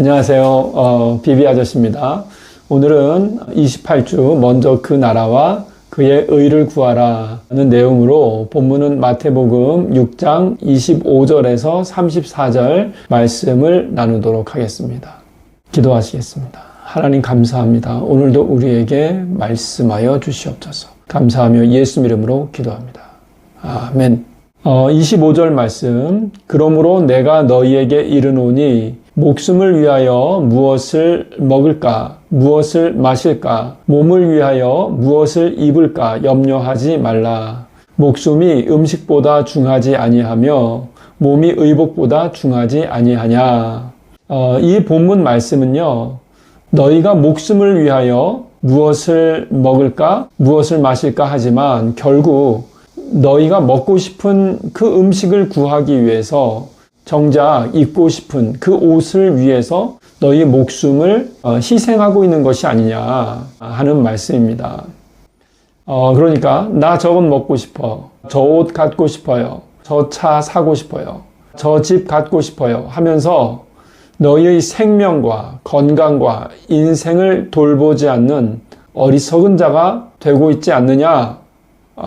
안녕하세요. 비비 아저씨입니다. 오늘은 28주 먼저 그 나라와 그의 의를 구하라 는 내용으로 본문은 마태복음 6장 25절에서 34절 말씀을 나누도록 하겠습니다. 기도하시겠습니다. 하나님 감사합니다. 오늘도 우리에게 말씀하여 주시옵소서. 감사하며 예수 이름으로 기도합니다. 아멘. 25절 말씀. 그러므로 내가 너희에게 이르노니 목숨을 위하여 무엇을 먹을까, 무엇을 마실까, 몸을 위하여 무엇을 입을까 염려하지 말라. 목숨이 음식보다 중하지 아니하며 몸이 의복보다 중하지 아니하냐. 이 본문 말씀은요, 너희가 목숨을 위하여 무엇을 먹을까, 무엇을 마실까 하지만 결국 너희가 먹고 싶은 그 음식을 구하기 위해서 정작 입고 싶은 그 옷을 위해서 너희 목숨을 희생하고 있는 것이 아니냐 하는 말씀입니다. 그러니까 나 저건 먹고 싶어, 저 옷 갖고 싶어요, 저 차 사고 싶어요, 저 집 갖고 싶어요 하면서 너희의 생명과 건강과 인생을 돌보지 않는 어리석은 자가 되고 있지 않느냐,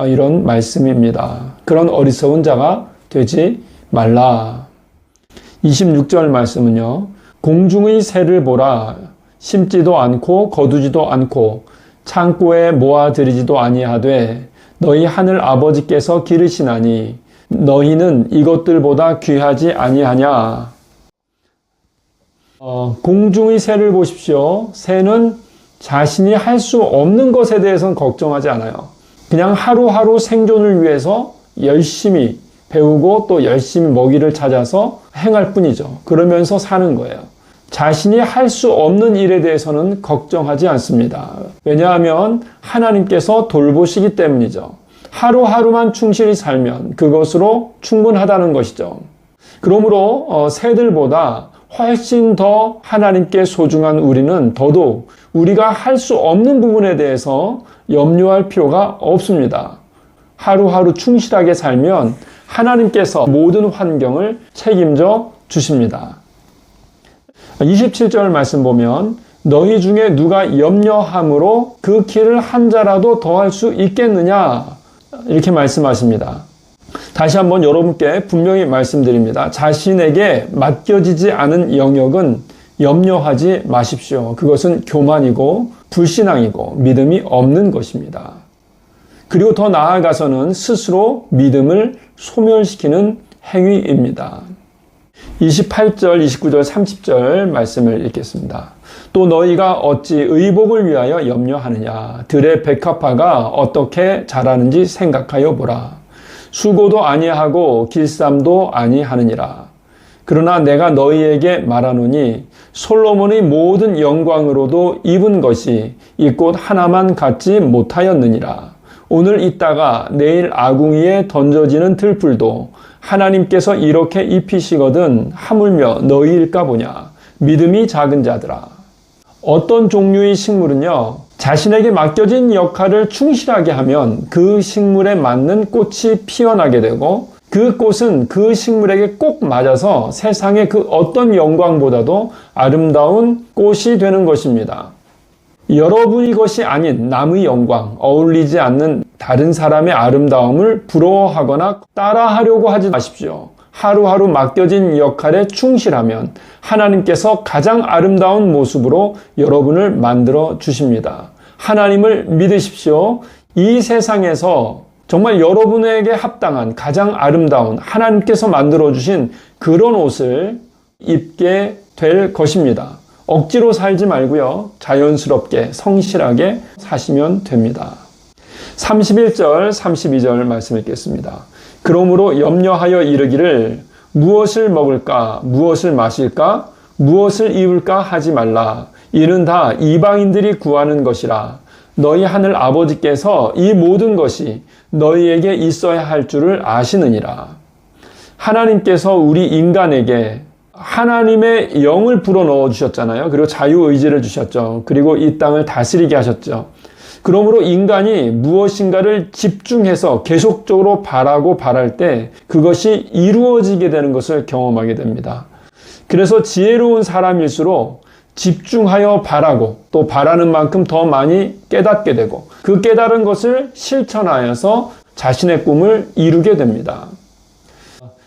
이런 말씀입니다. 그런 어리석은 자가 되지 말라. 26절 말씀은요, 공중의 새를 보라. 심지도 않고 거두지도 않고 창고에 모아들이지도 아니하되 너희 하늘 아버지께서 기르시나니 너희는 이것들보다 귀하지 아니하냐. 공중의 새를 보십시오. 새는 자신이 할 수 없는 것에 대해서는 걱정하지 않아요. 그냥 하루하루 생존을 위해서 열심히 배우고 또 열심히 먹이를 찾아서 행할 뿐이죠. 그러면서 사는 거예요. 자신이 할 수 없는 일에 대해서는 걱정하지 않습니다. 왜냐하면 하나님께서 돌보시기 때문이죠. 하루하루만 충실히 살면 그것으로 충분하다는 것이죠. 그러므로 새들보다 훨씬 더 하나님께 소중한 우리는 더더욱 우리가 할 수 없는 부분에 대해서 염려할 필요가 없습니다. 하루하루 충실하게 살면 하나님께서 모든 환경을 책임져 주십니다. 27절 말씀 보면 너희 중에 누가 염려함으로 그 길을 한 자라도 더할 수 있겠느냐, 이렇게 말씀하십니다. 다시 한번 여러분께 분명히 말씀드립니다. 자신에게 맡겨지지 않은 영역은 염려하지 마십시오. 그것은 교만이고 불신앙이고 믿음이 없는 것입니다. 그리고 더 나아가서는 스스로 믿음을 소멸시키는 행위입니다. 28절, 29절, 30절 말씀을 읽겠습니다. 또 너희가 어찌 의복을 위하여 염려하느냐. 들의 백합화가 어떻게 자라는지 생각하여 보라. 수고도 아니하고 길쌈도 아니하느니라. 그러나 내가 너희에게 말하노니 솔로몬의 모든 영광으로도 입은 것이 이 꽃 하나만 갖지 못하였느니라. 오늘 있다가 내일 아궁이에 던져지는 들풀도 하나님께서 이렇게 입히시거든 하물며 너희일까 보냐. 믿음이 작은 자들아. 어떤 종류의 식물은요, 자신에게 맡겨진 역할을 충실하게 하면 그 식물에 맞는 꽃이 피어나게 되고 그 꽃은 그 식물에게 꼭 맞아서 세상의 그 어떤 영광보다도 아름다운 꽃이 되는 것입니다. 여러분이 것이 아닌 남의 영광, 어울리지 않는 다른 사람의 아름다움을 부러워하거나 따라하려고 하지 마십시오. 하루하루 맡겨진 역할에 충실하면 하나님께서 가장 아름다운 모습으로 여러분을 만들어 주십니다. 하나님을 믿으십시오. 이 세상에서 정말 여러분에게 합당한 가장 아름다운 하나님께서 만들어 주신 그런 옷을 입게 될 것입니다. 억지로 살지 말고요. 자연스럽게 성실하게 사시면 됩니다. 31절, 32절 말씀 읽겠습니다. 그러므로 염려하여 이르기를 무엇을 먹을까, 무엇을 마실까, 무엇을 입을까 하지 말라. 이는 다 이방인들이 구하는 것이라. 너희 하늘 아버지께서 이 모든 것이 너희에게 있어야 할 줄을 아시느니라. 하나님께서 우리 인간에게 하나님의 영을 불어넣어 주셨잖아요. 그리고 자유의지를 주셨죠. 그리고 이 땅을 다스리게 하셨죠. 그러므로 인간이 무엇인가를 집중해서 계속적으로 바라고 바랄 때 그것이 이루어지게 되는 것을 경험하게 됩니다. 그래서 지혜로운 사람일수록 집중하여 바라고 또 바라는 만큼 더 많이 깨닫게 되고 그 깨달은 것을 실천하여서 자신의 꿈을 이루게 됩니다.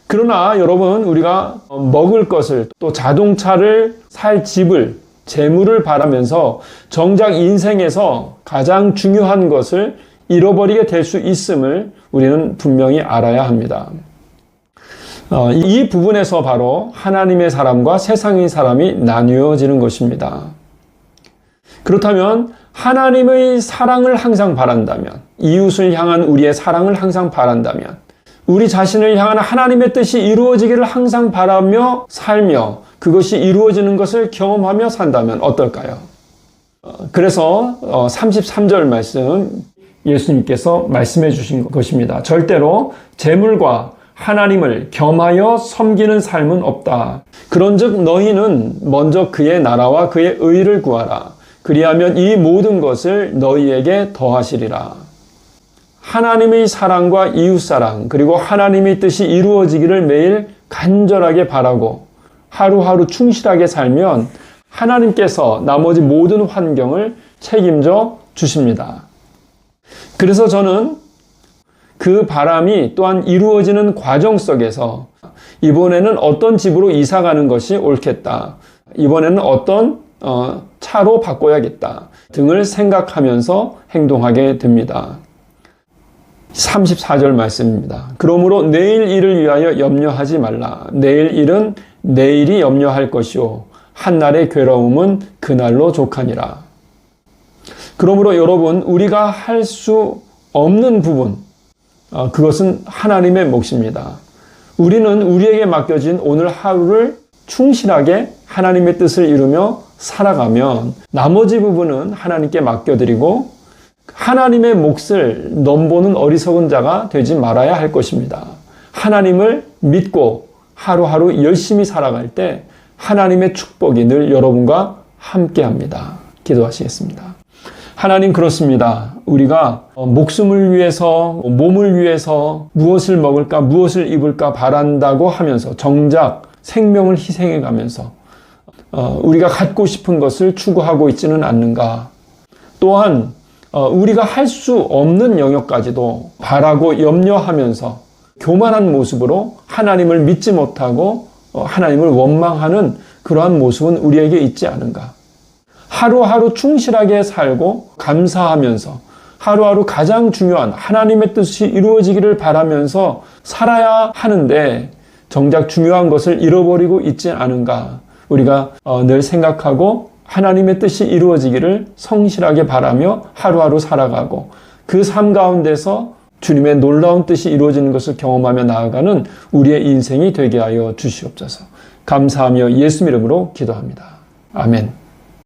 그러나 여러분, 우리가 먹을 것을 또 자동차를 살 집을 재물을 바라면서 정작 인생에서 가장 중요한 것을 잃어버리게 될 수 있음을 우리는 분명히 알아야 합니다. 이 부분에서 바로 하나님의 사람과 세상의 사람이 나뉘어지는 것입니다. 그렇다면 하나님의 사랑을 항상 바란다면, 이웃을 향한 우리의 사랑을 항상 바란다면, 우리 자신을 향한 하나님의 뜻이 이루어지기를 항상 바라며 살며 그것이 이루어지는 것을 경험하며 산다면 어떨까요? 그래서 33절 말씀 예수님께서 말씀해 주신 것입니다. 절대로 재물과 하나님을 겸하여 섬기는 삶은 없다. 그런즉 너희는 먼저 그의 나라와 그의 의를 구하라. 그리하면 이 모든 것을 너희에게 더하시리라. 하나님의 사랑과 이웃사랑 그리고 하나님의 뜻이 이루어지기를 매일 간절하게 바라고 하루하루 충실하게 살면 하나님께서 나머지 모든 환경을 책임져 주십니다. 그래서 저는 그 바람이 또한 이루어지는 과정 속에서 이번에는 어떤 집으로 이사 가는 것이 옳겠다. 이번에는 어떤 차로 바꿔야겠다 등을 생각하면서 행동하게 됩니다. 34절 말씀입니다. 그러므로 내일 일을 위하여 염려하지 말라. 내일 일은 내일이 염려할 것이요 한날의 괴로움은 그날로 족하니라. 그러므로 여러분, 우리가 할 수 없는 부분, 그것은 하나님의 몫입니다. 우리는 우리에게 맡겨진 오늘 하루를 충실하게 하나님의 뜻을 이루며 살아가면 나머지 부분은 하나님께 맡겨드리고 하나님의 몫을 넘보는 어리석은 자가 되지 말아야 할 것입니다. 하나님을 믿고 하루하루 열심히 살아갈 때 하나님의 축복이 늘 여러분과 함께합니다. 기도하시겠습니다. 하나님, 그렇습니다. 우리가 목숨을 위해서, 몸을 위해서 무엇을 먹을까, 무엇을 입을까 바란다고 하면서 정작 생명을 희생해 가면서 우리가 갖고 싶은 것을 추구하고 있지는 않는가. 또한 우리가 할 수 없는 영역까지도 바라고 염려하면서 교만한 모습으로 하나님을 믿지 못하고 하나님을 원망하는 그러한 모습은 우리에게 있지 않은가. 하루하루 충실하게 살고 감사하면서 하루하루 가장 중요한 하나님의 뜻이 이루어지기를 바라면서 살아야 하는데 정작 중요한 것을 잃어버리고 있지 않은가. 우리가 늘 생각하고 하나님의 뜻이 이루어지기를 성실하게 바라며 하루하루 살아가고 그 삶 가운데서 주님의 놀라운 뜻이 이루어지는 것을 경험하며 나아가는 우리의 인생이 되게 하여 주시옵소서. 감사하며 예수 이름으로 기도합니다. 아멘.